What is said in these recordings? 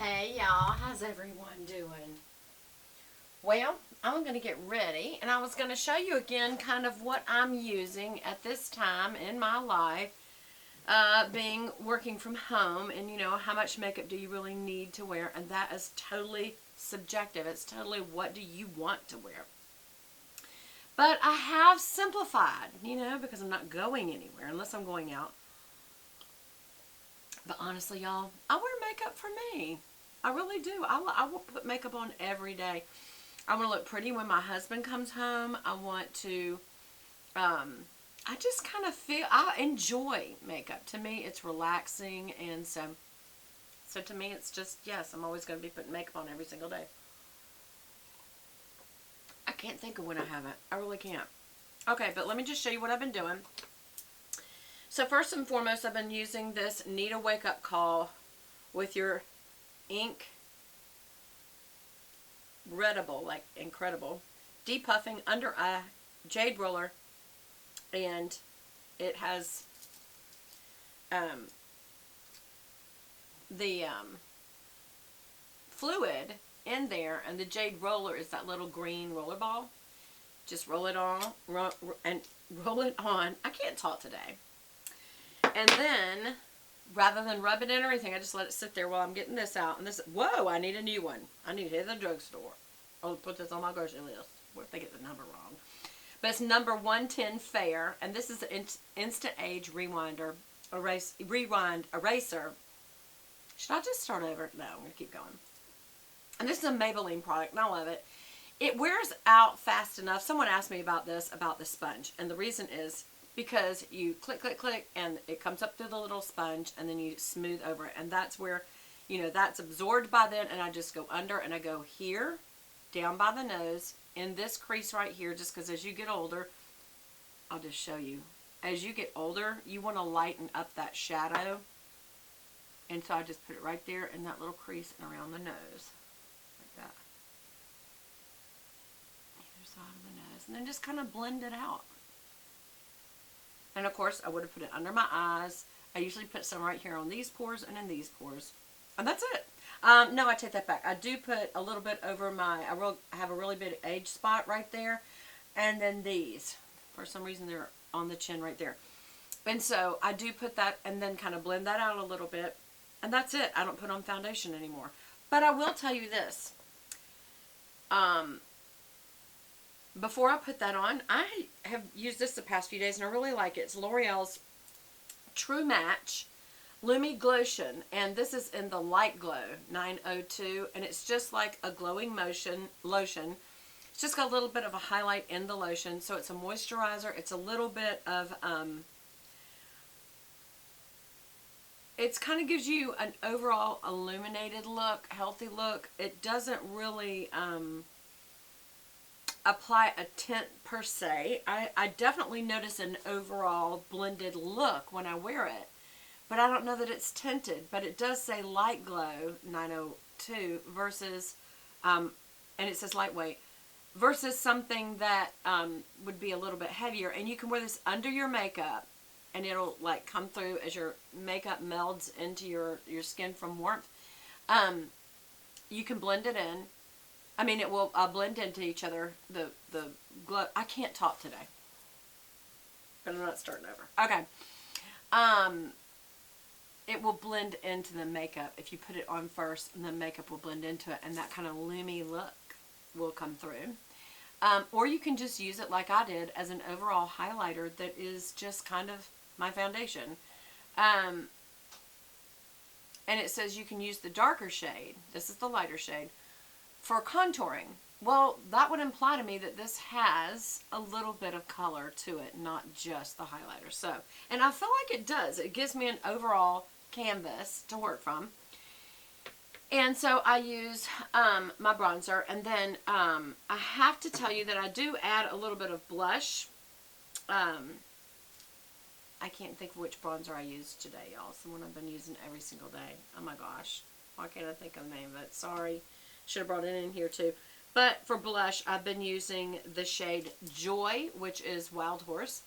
Hey y'all, how's everyone doing? Well, I'm going to get ready and I was going to show you again kind of what I'm using at this time in my life, being working from home, and how much makeup do you really need to wear, and that is totally subjective. It's totally what do you want to wear. But I have simplified, because I'm not going anywhere unless I'm going out. But honestly, y'all, I wear makeup for me. I really do. I will put makeup on every day. I want to look pretty when my husband comes home. I want to, I just kind of feel, I enjoy makeup. To me, it's relaxing. And so to me, it's just, yes, I'm always going to be putting makeup on every single day. I can't think of when I haven't. I really can't. Okay, but let me just show you what I've been doing. So first and foremost, I've been using this Need a Wake Up Call with your ink readable, like incredible, depuffing under eye Jade roller, and it has the fluid in there, and the Jade roller is that little green roller ball. Just roll it on, and roll it on. I can't talk today. And then, rather than rub it in or anything, I just let it sit there while I'm getting this out. And this, whoa, I need a new one. I need to hit the drugstore. I'll put this on my grocery list. What if they get the number wrong? But it's number 110 Fair. And this is the Instant Age Rewind Eraser. Should I just start over? No, I'm going to keep going. And this is a Maybelline product, and I love it. It wears out fast enough. Someone asked me about this, about the sponge. And the reason is because you click, click, click, and it comes up through the little sponge, and then you smooth over it. And that's where, that's absorbed by then, and I just go under, and I go here, down by the nose, in this crease right here, just because as you get older, I'll just show you. As you get older, you want to lighten up that shadow. And so I just put it right there in that little crease and around the nose. Like that. Either side of the nose. And then just kind of blend it out. And of course, I would have put it under my eyes. I usually put some right here on these pores and in these pores. And that's it. No, I take that back. I do put a little bit over my, I have a really big age spot right there. And then these. For some reason, they're on the chin right there. And so, I do put that and then kind of blend that out a little bit. And that's it. I don't put on foundation anymore. But I will tell you this. Before I put that on, I have used this the past few days and I really like it. It's L'Oreal's True Match Lumi Glotion, and this is in the Light Glow 902, and it's just like a glowing lotion. It's just got a little bit of a highlight in the lotion, so it's a moisturizer. It's a little bit of, it kind of gives you an overall illuminated look, healthy look. It doesn't really, apply a tint per se. I definitely notice an overall blended look when I wear it, but I don't know that it's tinted. But it does say Light Glow 902 versus, and it says lightweight, versus something that would be a little bit heavier. And you can wear this under your makeup, and it'll like come through as your makeup melds into your skin from warmth. You can blend it in. I mean, it will blend into each other, the glow. I can't talk today. But I'm not starting over. Okay. It will blend into the makeup if you put it on first, and the makeup will blend into it, and that kind of loomy look will come through. Or you can just use it like I did as an overall highlighter that is just kind of my foundation. And it says you can use the darker shade. This is the lighter shade. For contouring. Well, that would imply to me that this has a little bit of color to it, not just the highlighter. So, and I feel like it does. It gives me an overall canvas to work from. And so I use my bronzer, and then I have to tell you that I do add a little bit of blush. I can't think of which bronzer I used today, y'all. It's the one I've been using every single day. Oh my gosh. Why can't I think of the name of it? Sorry. Should have brought it in here too. But for blush, I've been using the shade Joy, which is Wild Horse.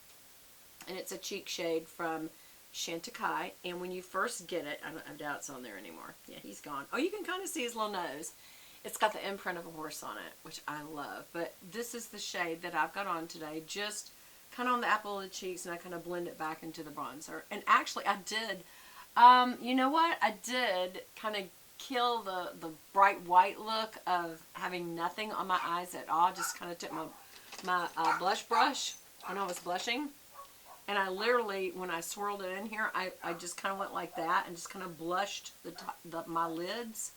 And it's a cheek shade from Chantecaille. And when you first get it, I doubt it's on there anymore. Yeah, he's gone. Oh, you can kind of see his little nose. It's got the imprint of a horse on it, which I love. But this is the shade that I've got on today, just kind of on the apple of the cheeks, and I kind of blend it back into the bronzer. And actually, I did, you know what? I did kind of kill the bright white look of having nothing on my eyes at all. Just kind of took my blush brush when I was blushing. And I literally, when I swirled it in here, I just kind of went like that and just kind of blushed my lids.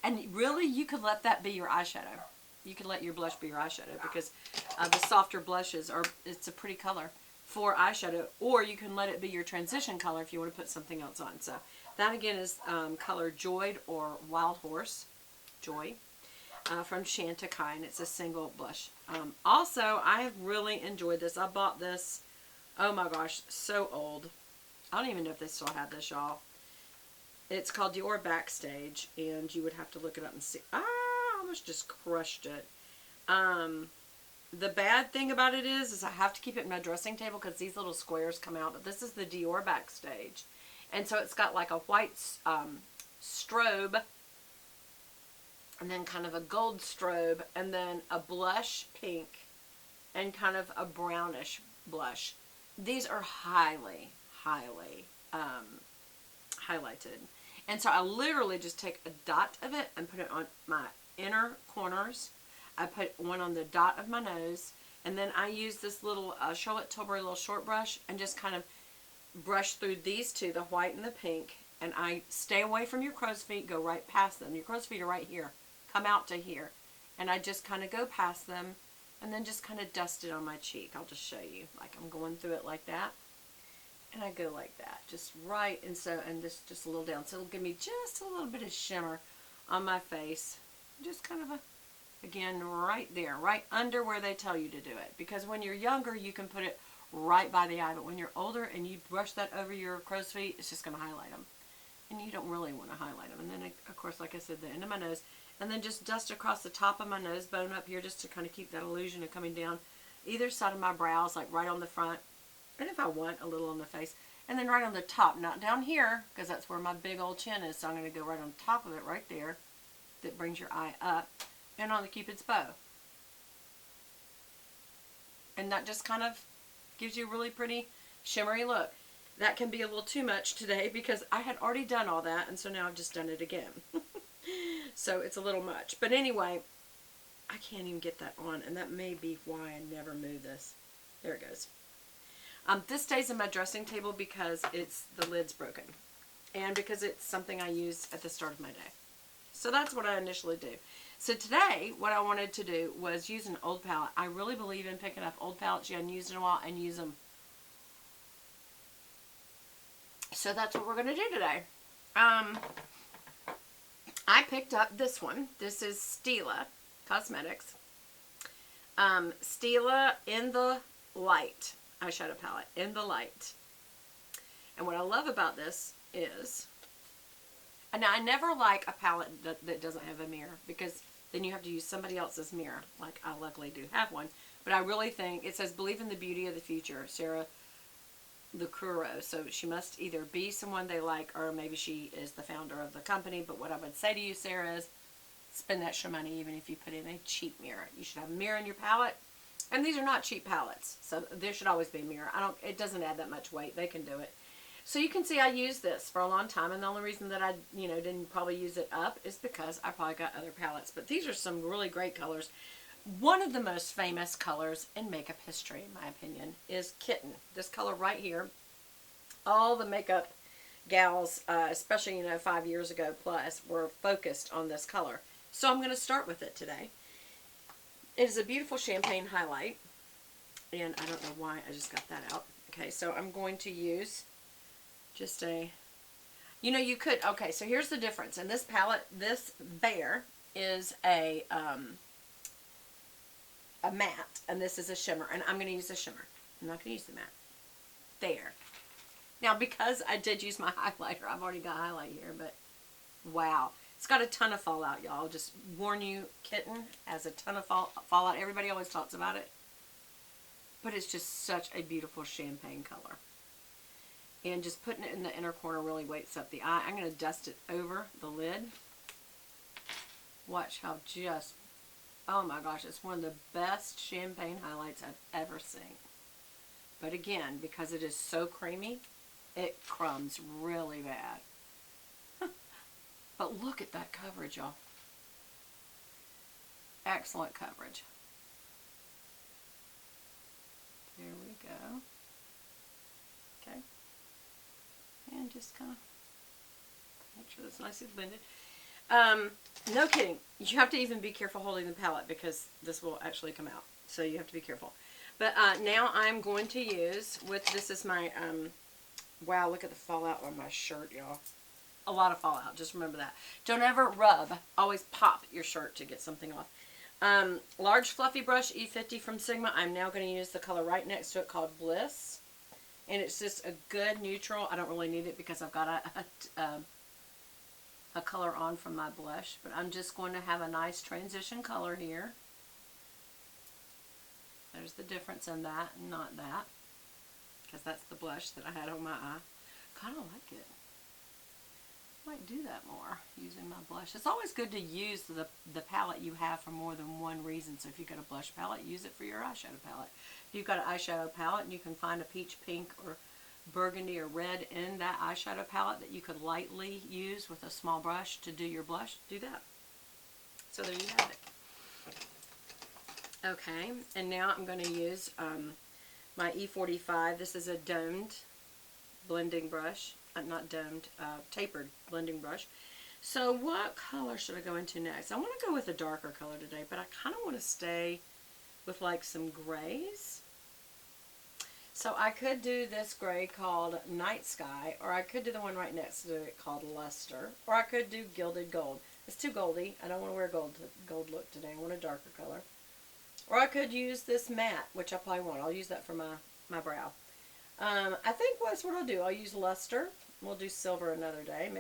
And really, you could let that be your eyeshadow. You could let your blush be your eyeshadow because the softer blushes it's a pretty color for eyeshadow. Or you can let it be your transition color if you want to put something else on. So that again is color Joy or Wild Horse. Joy. From Chantecaille, and it's a single blush. Also, I have really enjoyed this. I bought this, oh my gosh, so old. I don't even know if they still have this, y'all. It's called Dior Backstage, and you would have to look it up and see. I almost just crushed it. The bad thing about it is I have to keep it in my dressing table because these little squares come out. But this is the Dior Backstage. And so it's got like a white strobe, and then kind of a gold strobe, and then a blush pink, and kind of a brownish blush. These are highly, highly highlighted. And so I literally just take a dot of it and put it on my inner corners. I put one on the dot of my nose, and then I use this little Charlotte Tilbury little short brush and just kind of brush through these two, the white and the pink. And I stay away from your crow's feet, go right past them. Your crow's feet are right here. Come out to here. And I just kind of go past them and then just kind of dust it on my cheek. I'll just show you. Like I'm going through it like that. And I go like that, just right, and this just a little down. So it'll give me just a little bit of shimmer on my face. Just kind of again, right there, right under where they tell you to do it. Because when you're younger, you can put it right by the eye. But when you're older and you brush that over your crow's feet, it's just going to highlight them. And you don't really want to highlight them. And then, of course, like I said, the end of my nose. And then just dust across the top of my nose bone up here just to kind of keep that illusion of coming down either side of my brows, like right on the front. And if I want, a little on the face. And then right on the top, not down here, because that's where my big old chin is. So I'm going to go right on top of it right there. That brings your eye up. And on the Cupid's bow. And that just kind of gives you a really pretty shimmery look. That can be a little too much today because I had already done all that. And so now I've just done it again. So it's a little much. But anyway, I can't even get that on. And that may be why I never move this. There it goes. This stays in my dressing table because the lid's broken. And because it's something I use at the start of my day. So that's what I initially do. So today, what I wanted to do was use an old palette. I really believe in picking up old palettes you haven't used in a while and use them. So that's what we're going to do today. I picked up this one. This is Stila Cosmetics. Stila in the Light eyeshadow palette, in the Light. And what I love about this is, and now I never like a palette that doesn't have a mirror, because then you have to use somebody else's mirror, like I luckily do have one. But I really think, it says, believe in the beauty of the future, Sarah Lucuro. So she must either be someone they like, or maybe she is the founder of the company. But what I would say to you, Sarah, is spend extra money even if you put in a cheap mirror. You should have a mirror in your palette. And these are not cheap palettes, so there should always be a mirror. It doesn't add that much weight. They can do it. So you can see I used this for a long time, and the only reason that I, didn't probably use it up is because I probably got other palettes. But these are some really great colors. One of the most famous colors in makeup history, in my opinion, is Kitten. This color right here. All the makeup gals, especially, 5 years ago plus, were focused on this color. So I'm going to start with it today. It is a beautiful champagne highlight, and I don't know why I just got that out. Okay, so I'm going to use just a, you could, okay, so here's the difference. In this palette, this Bear is a matte, and this is a shimmer, and I'm going to use a shimmer. I'm not going to use the matte. There. Now, because I did use my highlighter, I've already got highlight here, but wow. It's got a ton of fallout, y'all. Just warn you, Kitten has a ton of fallout. Everybody always talks about it. But it's just such a beautiful champagne color. And just putting it in the inner corner really wakes up the eye. I'm going to dust it over the lid. Watch how just, oh my gosh, it's one of the best champagne highlights I've ever seen. But again, because it is so creamy, it crumbs really bad. But look at that coverage, y'all. Excellent coverage. There we go. Okay. And just kind of make sure that's nicely blended. No kidding. You have to even be careful holding the palette because this will actually come out. So you have to be careful. But now I'm going to use, this is my, wow, look at the fallout on my shirt, y'all. A lot of fallout. Just remember that. Don't ever rub. Always pop your shirt to get something off. Large fluffy brush, E50 from Sigma. I'm now going to use the color right next to it called Bliss. And it's just a good neutral. I don't really need it because I've got a color on from my blush. But I'm just going to have a nice transition color here. There's the difference in that and not that. Because that's the blush that I had on my eye. Kind of like it. Might do that more using my blush. It's always good to use the palette you have for more than one reason. So if you've got a blush palette, use it for your eyeshadow palette. If you've got an eyeshadow palette and you can find a peach pink or burgundy or red in that eyeshadow palette that you could lightly use with a small brush to do your blush, do that. So there you have it. Okay, and now I'm going to use my E45. This is a domed blending brush. Not domed, tapered blending brush. So what color should I go into next? I want to go with a darker color today, but I kind of want to stay with like some grays. So I could do this gray called Night Sky, or I could do the one right next to it called Luster, or I could do Gilded Gold. It's too goldy. I don't want to wear a gold look today. I want a darker color. Or I could use this matte, which I probably won't. I'll use that for my brow. I think that's what I'll do. I'll use Luster. We'll do silver another day.